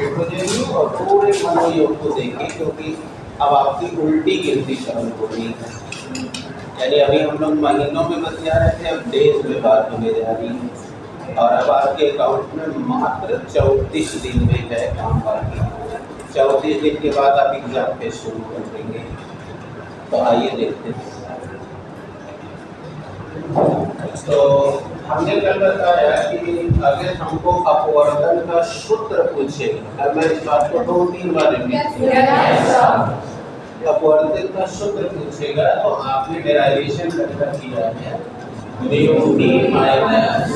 Concentrate हो जाएगी और पूरे मनोयोग को देखिए, क्योंकि अब आपकी उल्टी गिनती चालू हो गई है। यानी अभी हम लोग महीनों में बतिया रहे थे, अब डेज में बात होने जा रही है। और अब आपके अकाउंट में मात्र 34 दिन में है काम बाकी। 34 दिन के बाद आप एग्जाम पे शुरू कर देंगे। तो आइए देखते हैं। तो हमने कल बताया कि अगर हमको अपवर्तन का सूत्र पूछे, अब मैं इस बात को 2-3 बार रिपीट किया, अपवर्तन का सूत्र पूछेगा तो आपने डेरिवेशन करके किया है म्यू डी माइनस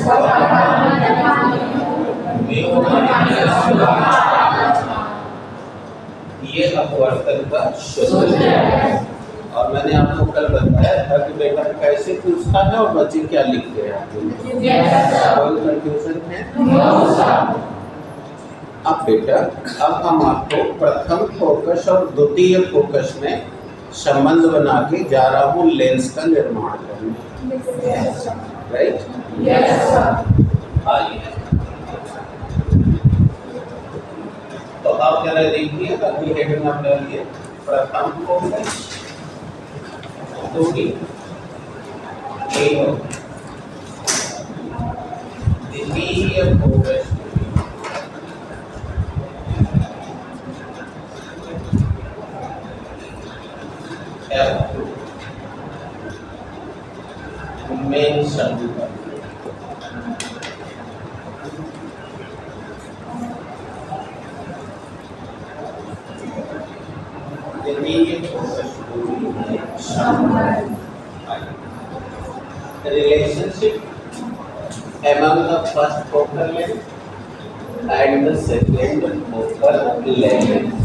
ये अपवर्तन का सूत्र है। और मैंने आपको कल बताया था कि बेटा कैसे पूछता है और बच्चे क्या लिखते हैं। कोई कंफ्यूजन है? अब बेटा, अब हम आपको प्रथम फोकस और द्वितीय फोकस में संबंध बना के जा रहा हूँ लेंस का निर्माण करने। राइट? आइए, तो आप जरा देखिए, अभी हेडिंग आप डालिए प्रथम फोकस द्वितीय फोकस। मेन शब्द relationship among the first focal length and the second focal length।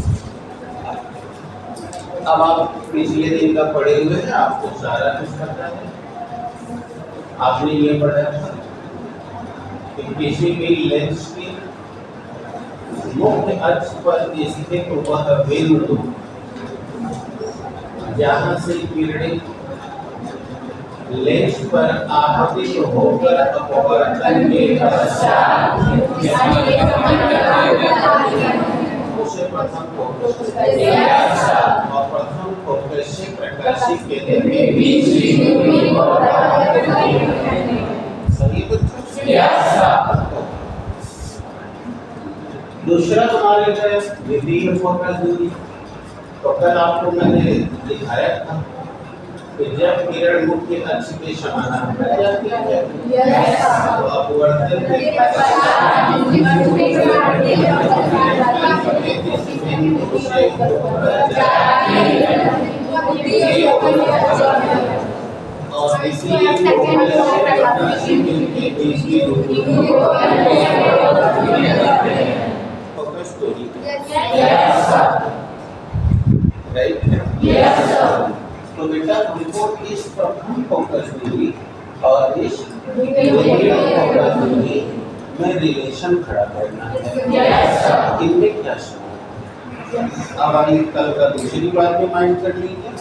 अब आप पिछले दिन का पढ़े हुए हैं, आपको सारा कुछ पता है। आपने ये पढ़ा था कि किसी भी लेंस की मुख्य अक्ष पर स्थित वह बिंदु जहाँ से किरणें लेंस पर आपतित होकर अपवर्तन के पश्चात उसे प्रथम फोकस और प्रथम फोकस से प्रकाशित केंद्र के बीच सही बच्चों? दूसरा हमारे पास द्वितीय फोकस दूरी। तो कल आपको मैंने दिखाया था कि जब किरण मुख्य अक्ष के समानांतर जाती है तो अपवर्तन के और इसलिए फोकस दूरी। राइट? तो बेटा हमको इस प्रथम फोकस दूरी और इस द्वितीय फोकस दूरी में रिलेशन खड़ा करना है। इनमें क्या संबंध? अब आइए कल का दूसरी बात भी माइंड कर लीजिए।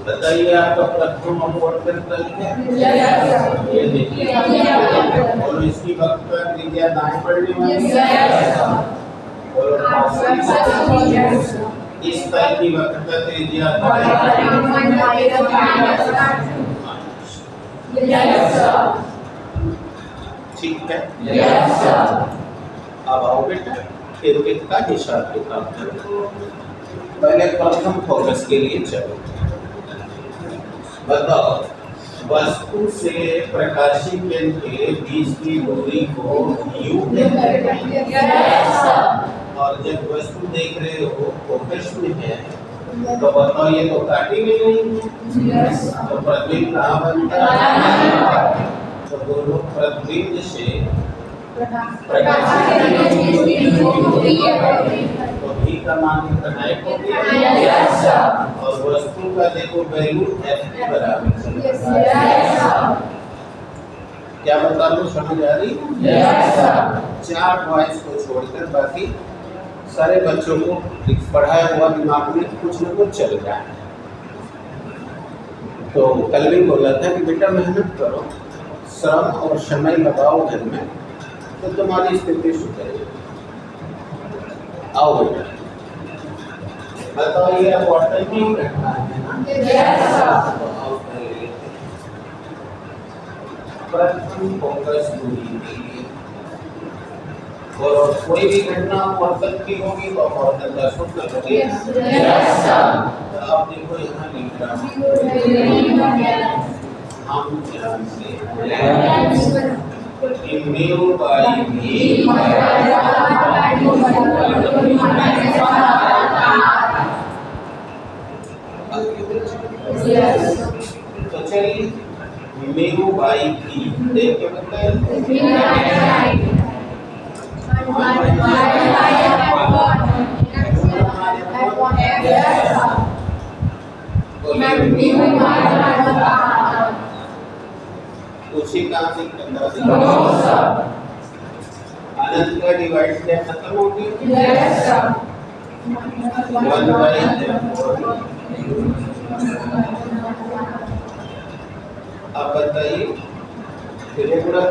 बताइए आपका प्रथम अपवर्तन कल है, ये देखिए, और इसकी वक्त त्रिज्या दाएं पड़ने वाली है, इस तल की वक्रता त्रिज्या ठीक है। अब आओ बेटा फिर का हिसाब किताब करो। पहले प्रथम फोकस के लिए चलो, बताओ वस्तु से प्रकाशीय केंद्र के बीच की दूरी को u कहते हैं। और जब वस्तु देख रहे हो फोकस में है तो बताओ ये तो काटी में नहीं है, तो प्रतिबिंब कहाँ बनता है? तो दोनों प्रतिबिंब से प्रकाशीय तो भी का मान कनेक्ट हो गया और वस्तु का देखो वैल्यू f के बराबर क्या बता लो, समझ आ रही? चार पॉइंट्स को छोड़कर बाकी सारे बच्चों को पढ़ाया हुआ दिमाग में कुछ न कुछ चल रहा है। तो कल भी बोला था कि बेटा मेहनत करो, श्रम और समय लगाओ घर में, तो तुम्हारी स्थिति सुधरेगी। आओ बेटा, बताओ ये अपोर्चुनिटी घटना है ना? तो आओ पहले लेते हैं। प्रथम फोकस दूरी के लिए और कोई भी घटना अपोर्चन की होगी तो अपोर्चन का सूत्र होगी। तो आप देखो यहाँ लिख रहा हूँ, हम ध्यान से कि म्यू बाई भी तो चलिए म्यू बाई भी देख के बताइए। उसी कहाँ से अनंत का डिवाइड क्या खत्म हो गया? 1 बाई आप बताइए फिर पूरा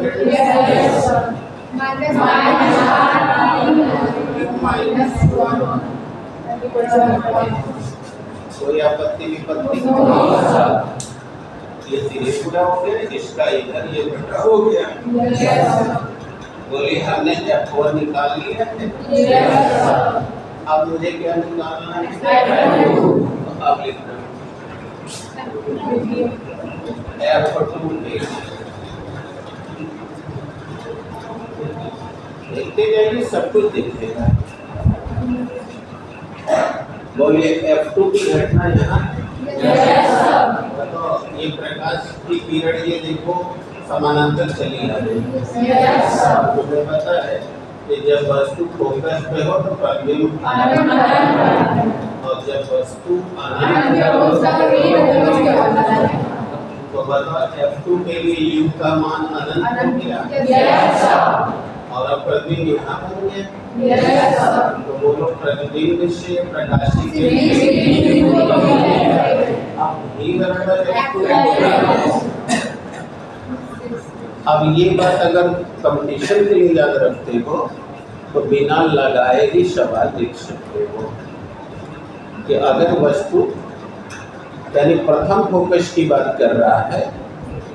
कोई आपत्ति विपत्ति? ये सिरे पूरा हो गया, इसका इधर ये घटा हो गया। बोलिए हमने F4 निकाल लिया है। अब मुझे क्या निकालना है? अब लिखना F2 देखते जाइए, सब कुछ दिखेगा। बोलिए F2 की घटना यहाँ तो ये प्रकाश की किरण ये देखो समानांतर चली आ रही है। मुझे पता है कि जब वस्तु फोकस पे हो तो प्रतिबिंब और जब वस्तु तो बताओ F2 के लिए U का मान अनंत हो गया और अब प्रतिबिंब यहाँ बन गया। तो बोलो प्रतिबिंब से प्रकाशी के अब ये बात अगर कंपटीशन के लिए याद रखते हो तो बिना लगाए ही सवाल लिख सकते हो कि अगर वस्तु यानी प्रथम फोकस की बात कर रहा है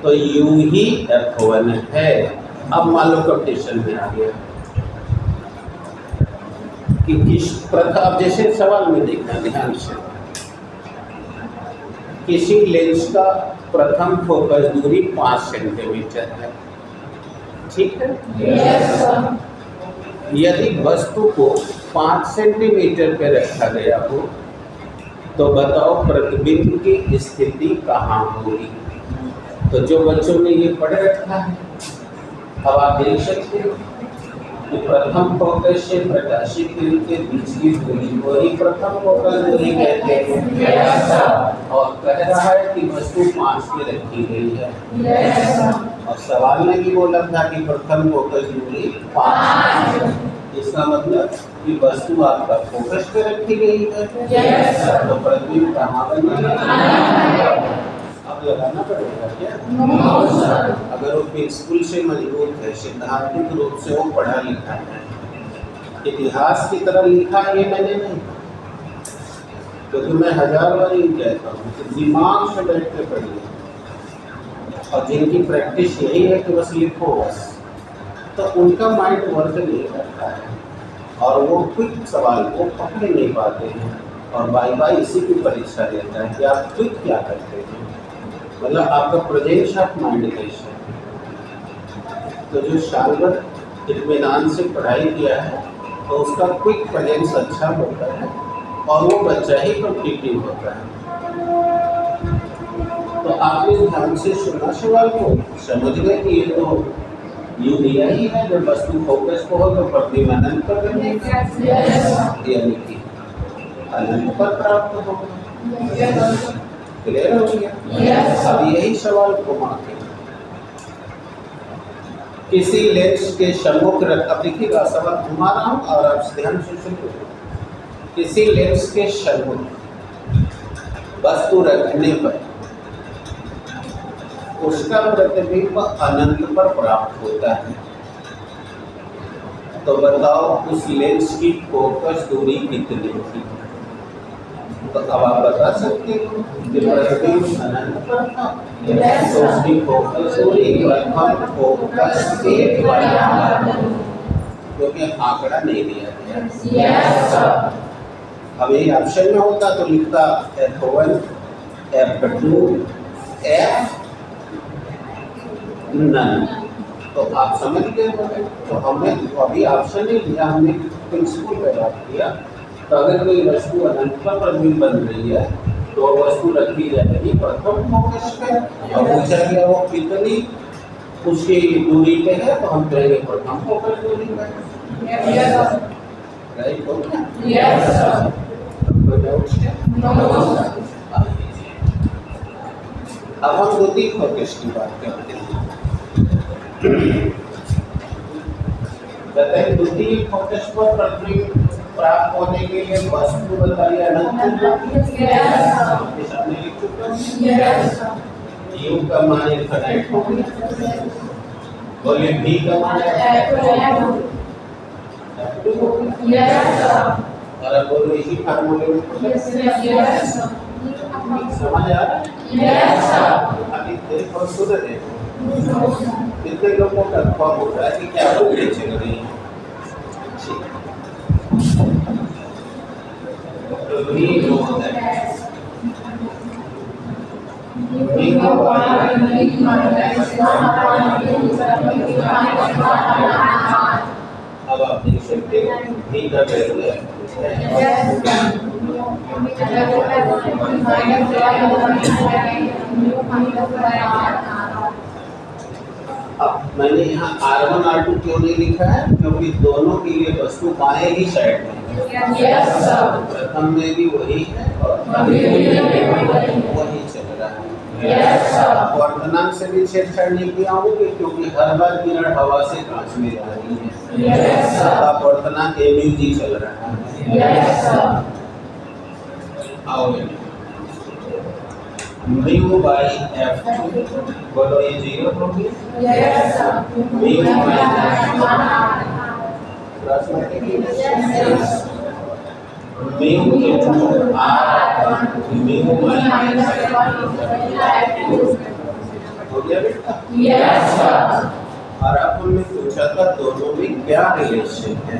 तो यूं ही F1 है। अब मान लो कंपटीशन में आ गया कि किस प्रथम, जैसे सवाल में देखना ध्यान से, किसी लेंस का प्रथम फोकस दूरी 5 सेंटीमीटर है, ठीक है? यदि वस्तु को 5 सेंटीमीटर पे रखा गया हो तो बताओ प्रतिबिंब की स्थिति कहाँ होगी? तो जो बच्चों ने ये पढ़ रखा है अब आप देख सकते हो कि प्रथम फोकस से प्रकाशित किरण के बीच की दूरी को ही प्रथम फोकस दूरी कहते हैं और कह रहा है कि वस्तु 5 में रखी गई है और सवाल में भी बोला था कि प्रथम फोकस दूरी 5। इसका मतलब कि वस्तु आपका फोकस पे रखी गई है तो प्रतिबिंब कहाँ बनेगा? अब लगाना पड़ेगा क्या? अगर वो प्रिंसिपल से मजबूत है, सिद्धांतिक रूप से वो पढ़ा लिखा है, इतिहास की तरह लिखा ये मैंने नहीं, क्योंकि मैं 1000 बार ये कहता हूँ कि दिमाग से बैठ के पढ़िए और जिनकी प्रैक्टिस यही है कि बस लिखो बस, तो उनका माइंड वर्क नहीं करता है और वो क्विक सवाल को पकड़ नहीं पाते हैं और बाई बाई इसी की परीक्षा लेता है कि आप क्विक क्या करते हैं, मतलब आपका प्रेजेंट शार्प माइंड कैसा है। तो जो साल भर इत्मीनान से पढ़ाई किया है तो उसका क्विक प्रेजेंस अच्छा होता है और वो बच्चा ही कॉम्पिटिटिव होता है। तो आपने ध्यान से सुना सवाल को, समझ गए कि ये तो यूं दिया ही है जब वस्तु फोकस को हो तो प्रतिबिंब अनंत पर बनेगा यानी कि अनंत पर प्राप्त होगा। क्लियर हो गया? अब यही सवाल घुमा के किसी लेंस के सम्मुख रख, अब देखिएगा सवाल घुमा रहा हूँ और आप ध्यान से सुनिए। किसी लेंस के सम्मुख वस्तु रखने पर उसका प्रतिबिंब अनंत पर प्राप्त होता है। तो बताओ उस लेंस की फोकस दूरी कितनी थी? तो अब आप बता सकते हो कि प्रतिबिंब अनंत पर था, तो उसकी फोकस दूरी प्रथम फोकस के बराबर, क्योंकि आंकड़ा नहीं दिया गया। अब ये ऑप्शन में होता तो लिखता F1 F2 F नन, तो आप समझ गए होंगे। तो हमने अभी ऑप्शन नहीं दिया, हमने प्रिंसिपल पे बात किया। तो अगर कोई वस्तु अनंत पर प्रतिबिंब बन रही है तो वस्तु रखी जाएगी प्रथम फोकस पे, और पूछा गया वो कितनी उसकी दूरी पे है, तो हम कहेंगे प्रथम फोकस दूरी पे। राइट हो गया? अब हम द्वितीय फोकस की बात करते हैं। द्वितीय फोकस पर प्रतिबिंब प्राप्त होने के लिए वस्तु बताइए अनंत, U का मान इनफिनिट हो गया, बोलिए V का मान F2 हो गया, और अब बोलो इसी फार्मूले में समझ आ रहा है? अभी देखो और सुन रहे हो कितने लोगों का फॉर्म हो रहा है कि क्या बोलने चल रही है। तो V जो होता है अब आप देख सकते हो V का वैल्यू है। अब मैंने यहाँ R1 R2 क्यों नहीं लिखा है? क्योंकि दोनों के लिए वस्तु बाएं ही साइड में है। प्रथम में भी वही है और वही चल रहा है। वर्तमान से भी छेड़छाड़ नहीं किया होंगे, क्योंकि हर बार किरण हवा से कांच में जा रही है। वर्तमान ABG चल रहा है। आओ म्यू बाई F2, बोलो ये 0 होगी। Mu minus mu into R mu minus हो गया बेटा? Yes sir. और अब हमने पूछा था दोनों में क्या रिलेशन है।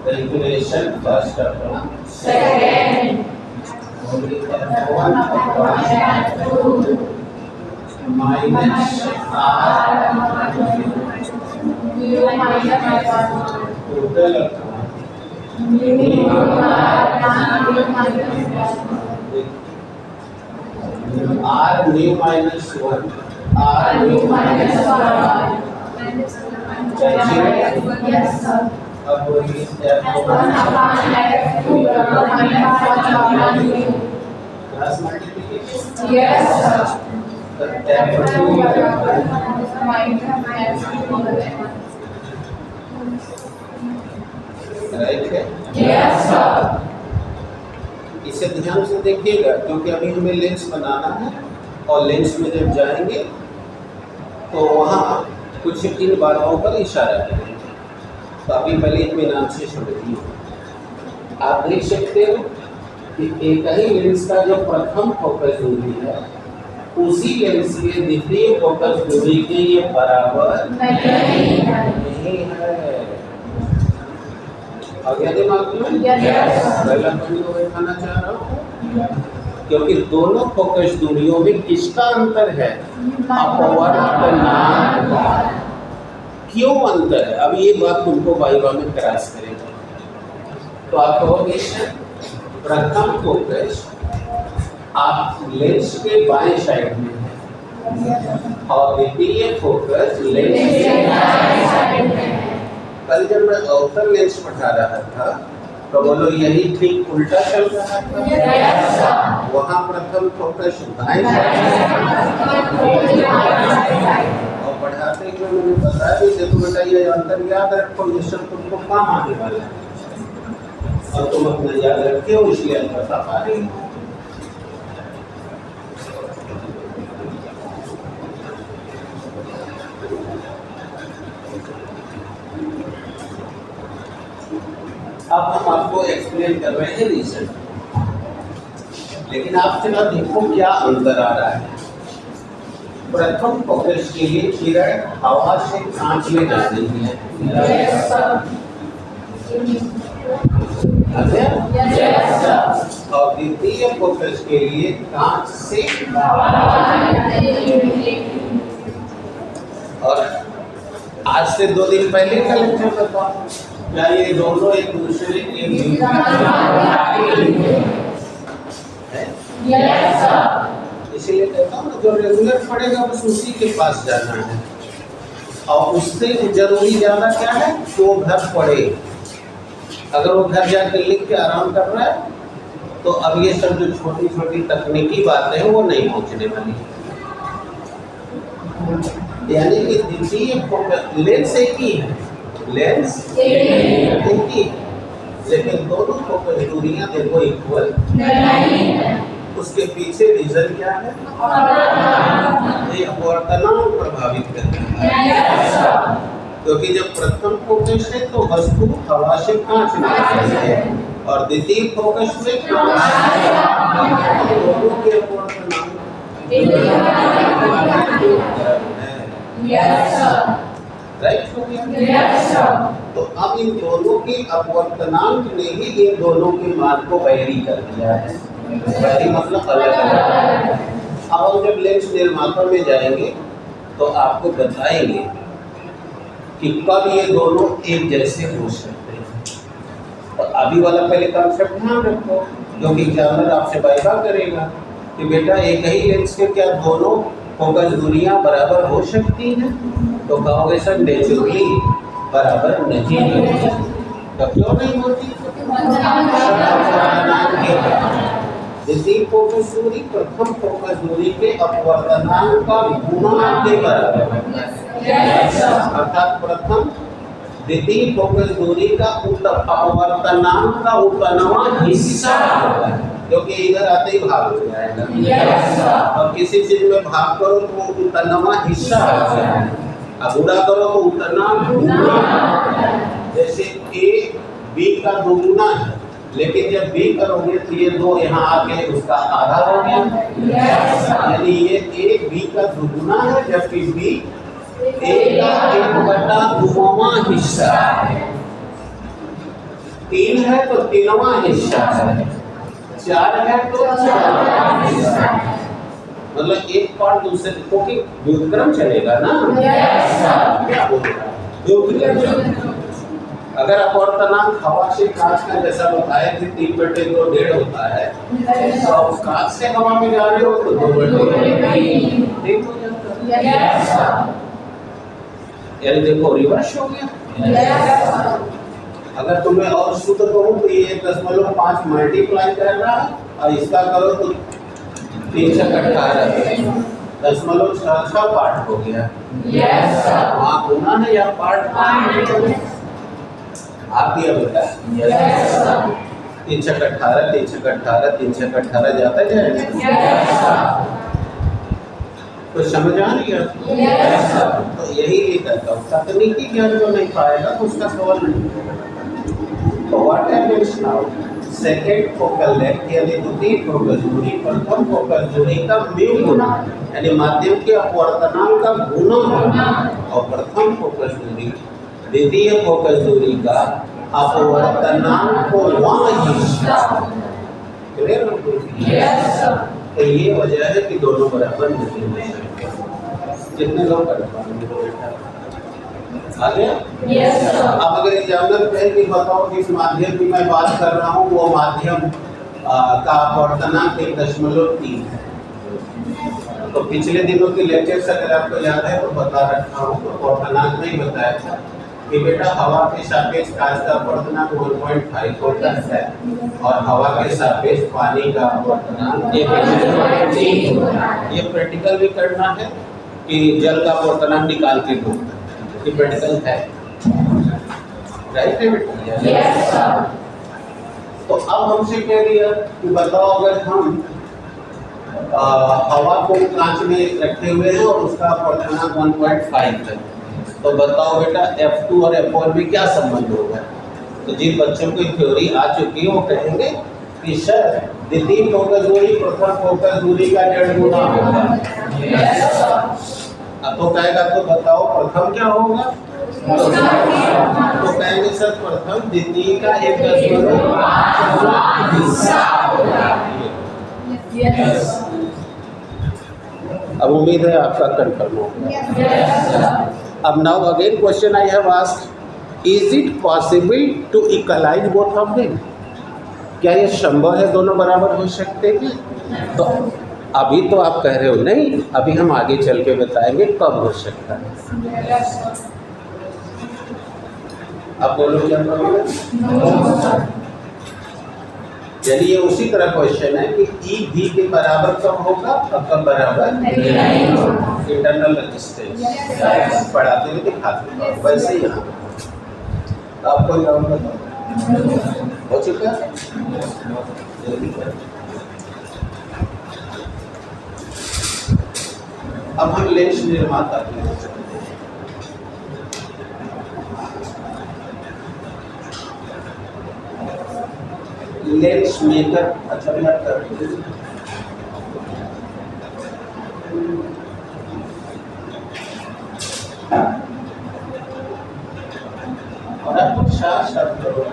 कैलकुलेशन फर्स्ट अपना second minus total R new minus 1 R new minus 1 yes sir. अब वही cross multiplication yes sir. Right है? Yes sir. इसे ध्यान से देखिएगा, क्योंकि अभी हमें लेंस बनाना है और लेंस में जब जाएंगे तो वहाँ कुछ इन बातों पर इशारा करेंगे। तो अभी पहले इत्मीनान से समझिए। आप देख सकते हो कि एक ही लेंस का जो प्रथम फोकस दूरी है उसी लेंस के द्वितीय फोकस दूरी के ये बराबर नहीं है। अब यह दिमाग में पहला तो दिखाना चाह रहा हूँ, क्योंकि दोनों फोकस दूरियों में किसका अंतर है? अपवर्तनांक। क्यों अंतर है? अब ये बात तुमको वाइवा में क्रॉस करेगा। तो आप कहोगे प्रथम फोकस आप लेंस के बाएं साइड में है और द्वितीय फोकस लेंस के दाएं साइड में है। कल जब मैं अवतल लेंस पढ़ा रहा था तो बोलो यही ठीक उल्टा चल रहा था। वहाँ प्रथम फोकस दाएं और पढ़ाते हुए मैंने बताया भी देखो बेटा ये अंतर याद रखो, ये सब तुमको काम आने वाला है और तुम अपना याद रखे हो, इसलिए हम बता पा रही हूँ। अब हम आपको एक्सप्लेन कर रहे हैं रीजन, लेकिन आप जरा देखो क्या अंतर आ रहा है। प्रथम फोकस के लिए किरण हवा से कांच में जा रही है, और द्वितीय फोकस के लिए कांच से, और आज से 2 दिन पहले का लेक्चर था, क्या ये दोनों एक दूसरे के इसीलिए कहता हूँ जो रेगुलर पढ़ेगा बस उसी के पास जाना है, और उससे जरूरी ज्यादा क्या है तो घर पढ़े। अगर वो घर जाकर लिख के आराम कर रहा है तो अब ये सब जो छोटी छोटी तकनीकी बातें हैं वो नहीं पहुंचने वाली। यानी कि द्वितीय फोकस लेंस एक ही है, लेंस एक ही, लेकिन दोनों फोकस दूरियां देखो इक्वल नहीं है। उसके पीछे रीजन क्या है? ये अपवर्तनांक प्रभावित करता है, क्योंकि जब प्रथम फोकस है तो वस्तु हवा से कांच में है, और द्वितीय फोकस में दोनों के अपवर्तनांक राइट हो गया। तो अब इन दोनों के अपवर्तनांक ने ही इन दोनों के मान को वैरी कर दिया है। वैरी मतलब अलग अलग। अब हम जब लेंस निर्माता में जाएंगे तो आपको बताएंगे कि कब ये दोनों एक जैसे हो सकते हैं। और अभी वाला पहले कॉन्सेप्ट ध्यान रखो, क्योंकि एग्जामिनर आपसे वाइवा करेगा कि बेटा एक ही लेंस के क्या दोनों फोकस दूरियां बराबर हो सकती हैं? तो कहोगे सर नेचुरली बराबर नहीं होती। तो क्यों नहीं होती? द्वितीय फोकस दूरी प्रथम फोकस दूरी के अपवर्तनांक का गुणा के बराबर है, अर्थात प्रथम द्वितीय फोकस दूरी का अपवर्तनांक का उतनवा हिस्सा होगा, क्योंकि इधर आते ही भाग हो जाएगा। और किसी चीज में भाग करो तो उतनवा हिस्सा हो जाएगा, अब गुणा करो तो उतना गुना। जैसे ए बी का दोगुना है, लेकिन जब बी करोगे तो ये 2 यहाँ आके उसका आधा हो गया, यानी ये ए बी का दोगुना है, जबकि बी ए का 1/2वां हिस्सा है। 3 है तो 3वां हिस्सा है, 4 है तो 4वां हिस्सा है। मतलब एक पार्ट दूसरे को की व्युत्क्रम चलेगा ना, क्या बोलेगा व्युत्क्रम। अगर अपवर्तनांक हवा से कांच का जैसा बताया कि 3/2 1.5 होता है, तो आप कांच से हवा में जा रहे हो तो 2/2 हो जाता है। यानी देखो रिवर्स हो गया। अगर तुम्हें और सूत्र कहूँ तो ये 1.5 मल्टीप्लाई कर रहा है, और इसका करो तो 318 0.66 पार्ट हो गया। वहाँ गुना है या पार्ट आप दिया बेटा? 318 318 318 जाता जाएगा। तो समझ आ रही है? तो यही लेकर का तकनीकी ज्ञान जो नहीं पाएगा तो उसका सवाल नहीं। तो what happens now? Second focal length यानी द्वितीय फोकस दूरी प्रथम फोकस दूरी का म्यू गुना, यानी माध्यम के अपवर्तनांक का गुना होगा, और प्रथम फोकस दूरी द्वितीय फोकस दूरी का अपवर्तनांक को क्लियर हो गया? तो ये वजह है कि दोनों बराबर नहीं हो सकते। कितने लोग कर पाएंगे? आगे अब अगर एग्जामिनर कहे कि बताओ किस माध्यम की मैं बात कर रहा हूँ, वो माध्यम का अपवर्तनांक 1.3 है। तो पिछले दिनों के लेक्चर्स अगर आपको याद है तो बता रखा हूँ, तो अपवर्तनांक नहीं बताया था कि बेटा हवा के सापेक्ष कांच का अपवर्तनांक 1.5 होता है, और हवा के सापेक्ष पानी का अपवर्तनांक 1.3 होता है। ये प्रैक्टिकल भी करना है कि जल का अपवर्तनांक निकाल के दो, ये प्रैक्टिकल है, राइट है बेटा? तो अब हमसे कह दिया कि बताओ अगर हम हवा को कांच में रखे हुए हैं और उसका अपवर्तनांक 1.5 है, तो बताओ बेटा F2 और F1 में क्या संबंध होगा? तो जिन बच्चों की थ्योरी आ चुकी है वो कहेंगे कि सर द्वितीय फोकस दूरी प्रथम फोकस दूरी का 1.5 गुना होगा। अब तो कहेगा तो बताओ प्रथम क्या होगा, तो कहेंगे सर प्रथम द्वितीय का 1.5 हिस्सा होगा। अब उम्मीद है आपका कंफर्म होगा। अब now again question I have asked, is it possible to equalise both of them? क्या ये संभव है दोनों बराबर हो सकते हैं? तो अभी तो आप कह रहे हो नहीं, अभी हम आगे चल के बताएंगे कब हो सकता है। आप बोलो क्या कहोगे? यानी ये उसी तरह क्वेश्चन है कि ई भी के बराबर कब होगा और कब बराबर इंटरनल रेजिस्टेंस पढ़ाते हुए दिखाते हैं। वैसे यहाँ आपको नाम बताओ हो चुका है। अब हम लेंस निर्माता की ओर चलते हैं। लेंस मेकर, अच्छा मैं कर और आप साथ साथ करोगे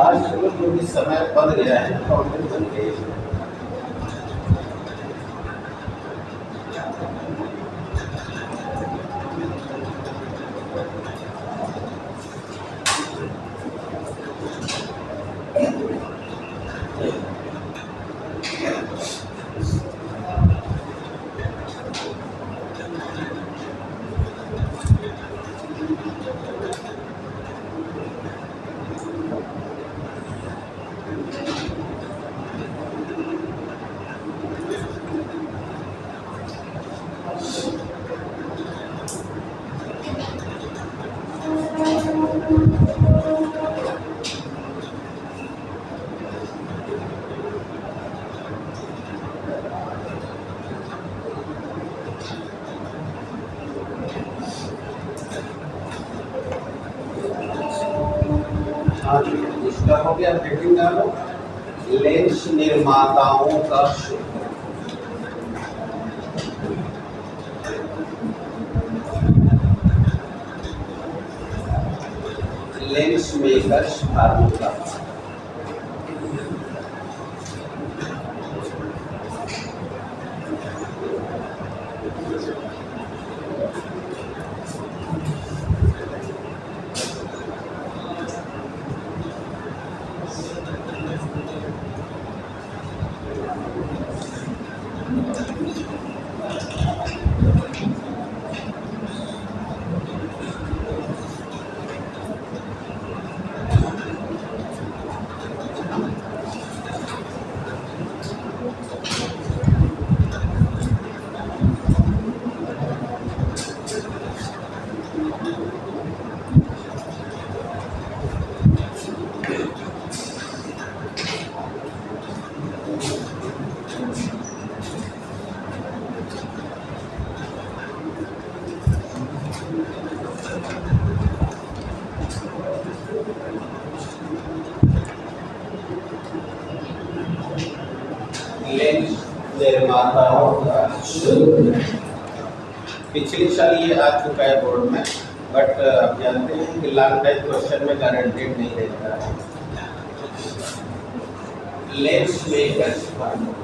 आज जो भी समय बन गया है बन गए। इसका हो गया हेडिंग डालो, लेंस निर्माताओं का क्षेत्र। Lens makers formula. पिछले साल ये आ चुका है बोर्ड में, बट आप जानते हैं कि लॉन्ग टाइम क्वेश्चन में गारंटेड नहीं रहता है। Lens makers formula.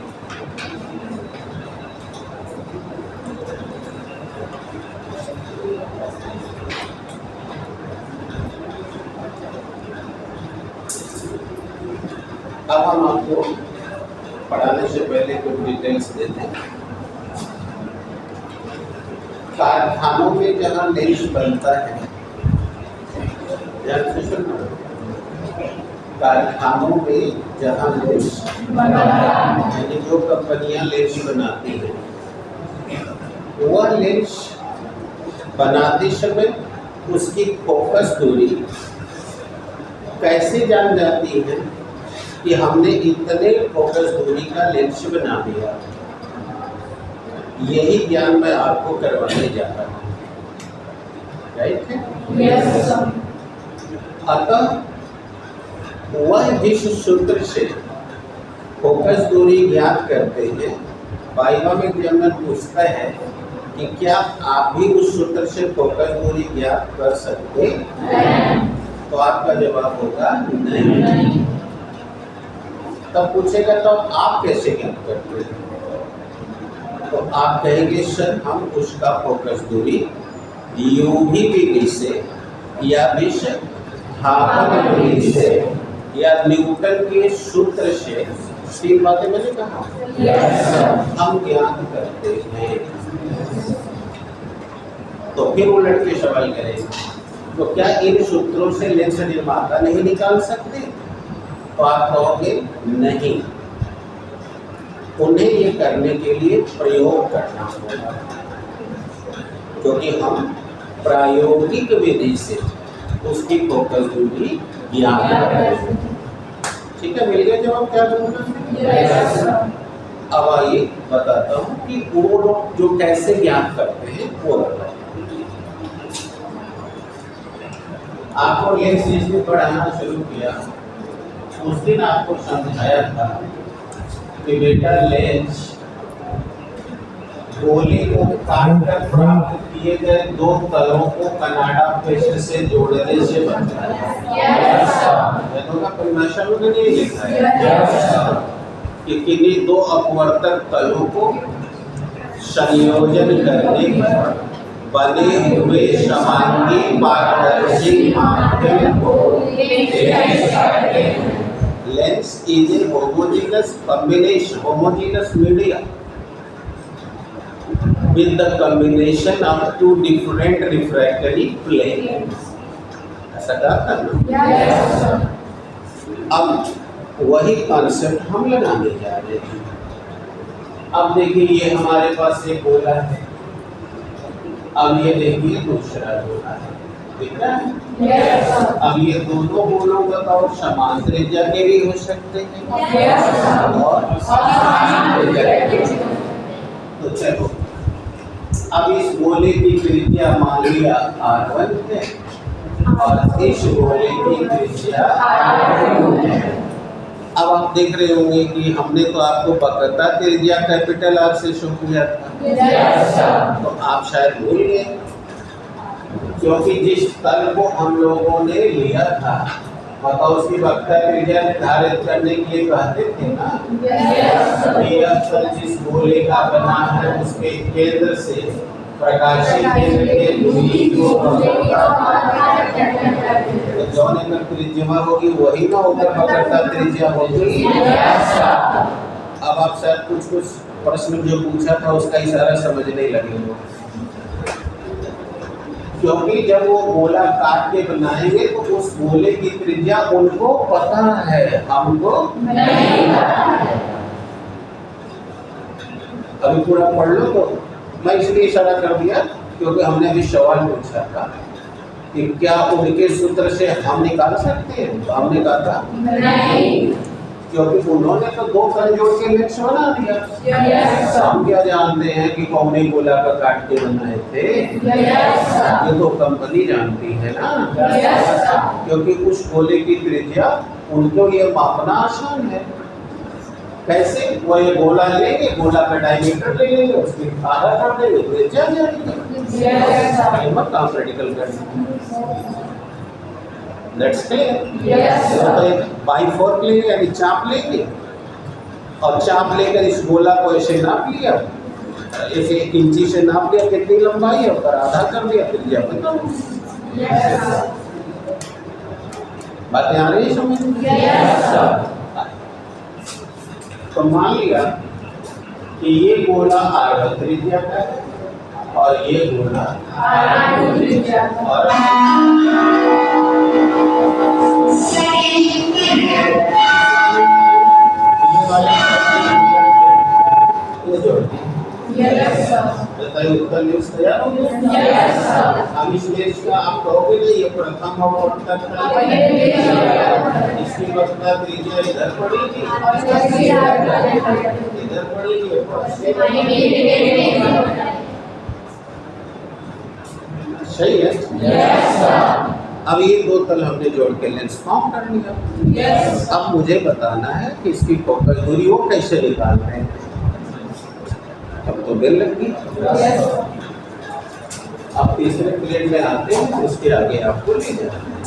अब हम आपको पढ़ाने से पहले कुछ डिटेल्स देते हैं। कारखानों में जहाँ लेंस बनता है, ध्यान से सुनना, कारखानों में जहाँ लेंस यानी जो कंपनियां लेंस बनाती हैं, वह लेंस बनाते समय उसकी फोकस दूरी कैसे जान जाती है कि हमने इतने फोकस दूरी का लेंस बना दिया। यही ज्ञान मैं आपको करवाने जा रहा हूँ, राइट है? यस। अतः वह जिस सूत्र से फोकस दूरी ज्ञात करते हैं, वाइवा में एग्जामिनर पूछता है कि क्या आप भी उस सूत्र से फोकस दूरी ज्ञात कर सकते हैं? तो आपका जवाब होगा नहीं। तब पूछेगा तो आप कैसे ज्ञात करते हैं? तो आप कहेंगे सर हम उसका फोकस दूरी यूवी विधि से या विस्थापन विधि से या न्यूटन के सूत्र से, तीन बातें मैंने कहा, हम ज्ञात करते हैं। तो फिर वो लड़के सवाल करेंगे तो क्या इन सूत्रों से लेंस निर्माता नहीं निकाल सकते? तो आप कहोगे नहीं, उन्हें ये करने के लिए प्रयोग करना होगा, क्योंकि हम प्रायोगिक विधि से उसकी फोकस दूरी ज्ञात करेंगे। ठीक है, मिल गया जवाब क्या दूंगा? अब आइए बताता हूँ कि वो लोग जो कैसे ज्ञात करते हैं वो बताओ। आपको लेंस जिसने पढ़ाना शुरू किया उस दिन आपको समझाया था कि बेटा लेंस गोली को काटकर प्राप्त किए गए दो तलों को कनाडा प्रेशर से जोड़ने से बनता है। का परिभाषा में नहीं लिखा है कि किन्हीं दो अपवर्तक तलों को संयोजन करने पर बने हुए समांगी पारदर्शी माध्यम को lens is a homogeneous combination, homogeneous media with the combination of two different refractory planes। ऐसा कहा था। अब वही कॉन्सेप्ट हम लगाने जा रहे हैं। अब देखिए ये हमारे पास एक गोला है, अब ये देखिए दूसरा गोला है, ठीक है? अब ये दोनों गोलों बताओ समान त्रिज्या के भी हो सकते हैं और समान त्रिज्या के। तो चलो अब इस गोले की त्रिज्या मान लिया R1 है और इस गोले की त्रिज्या R2 है। अब आप देख रहे होंगे कि हमने तो आपको वक्रता त्रिज्या कैपिटल R से शो किया था, तो आप शायद भूल गए, क्योंकि जिस तल को हम लोगों ने लिया था बताओ उसकी वक्रता त्रिज्या निर्धारित करने के लिए कहते थे ना कि यह तल जिस गोले का बना है उसके केंद्र से प्रकाशीय केंद्र के दूरी को जो नंबर त्रिज्या होगी वही ना ऊपर वक्रता त्रिज्या होगी। अब आप शायद कुछ प्रश्न जो पूछा था उसका इशारा समझने लगे हो, क्योंकि जब वो गोला काट के बनाएंगे तो उस गोले की त्रिज्या उनको पता है, हमको नहीं पता है। अभी पूरा पढ़ लो। तो मैं इसलिए इशारा कर दिया क्योंकि हमने अभी सवाल पूछा था कि क्या उनके सूत्र से हम निकाल सकते हैं, तो हमने कहा था नहीं, क्योंकि उन्होंने तो दो तल जोड़ के लेंस बना दिया। हम क्या जानते हैं कि कौन गोला का काट के बनाए थे? ये तो कंपनी जानती है ना, क्योंकि उस गोले की त्रिज्या उनको ये मापना आसान है। कैसे? वो ये गोला लेंगे, गोला का डायमीटर ले लेंगे, उसकी आधा कर देंगे, त्रिज्या जाएगी। मत काम प्रैक्टिकल करना। Let's clear. बाईफोर्क लेंगे यानी चाप लेंगे और चाप लेकर इस गोला को ऐसे नाप लिया, ऐसे 1 इंची से नाप लिया कितनी लंबाई है और आधा कर दिया, त्रिज्या पता हो। बातें आ रही है समझ? तो मान लिया कि ये गोला R1 त्रिज्या का है और ये गोला R2 त्रिज्या और ये जोड़ते हैं। बताइए उत्तर न्यूज तैयार हो गया? अब इस देश का आप कहोगे ना ये प्रथम अवतरण इसकी वक्रता त्रिज्या इधर पड़ेगी इधर पड़ेगी। सही है? अब ये दो तल हमने जोड़ के लेंस फॉर्म कर लिया। अब मुझे बताना है कि इसकी फोकस दूरी वो कैसे निकालते हैं। अब तो बेल लग गई। अब तीसरे प्लेन में आते हैं, उसके आगे आपको ले जाना है।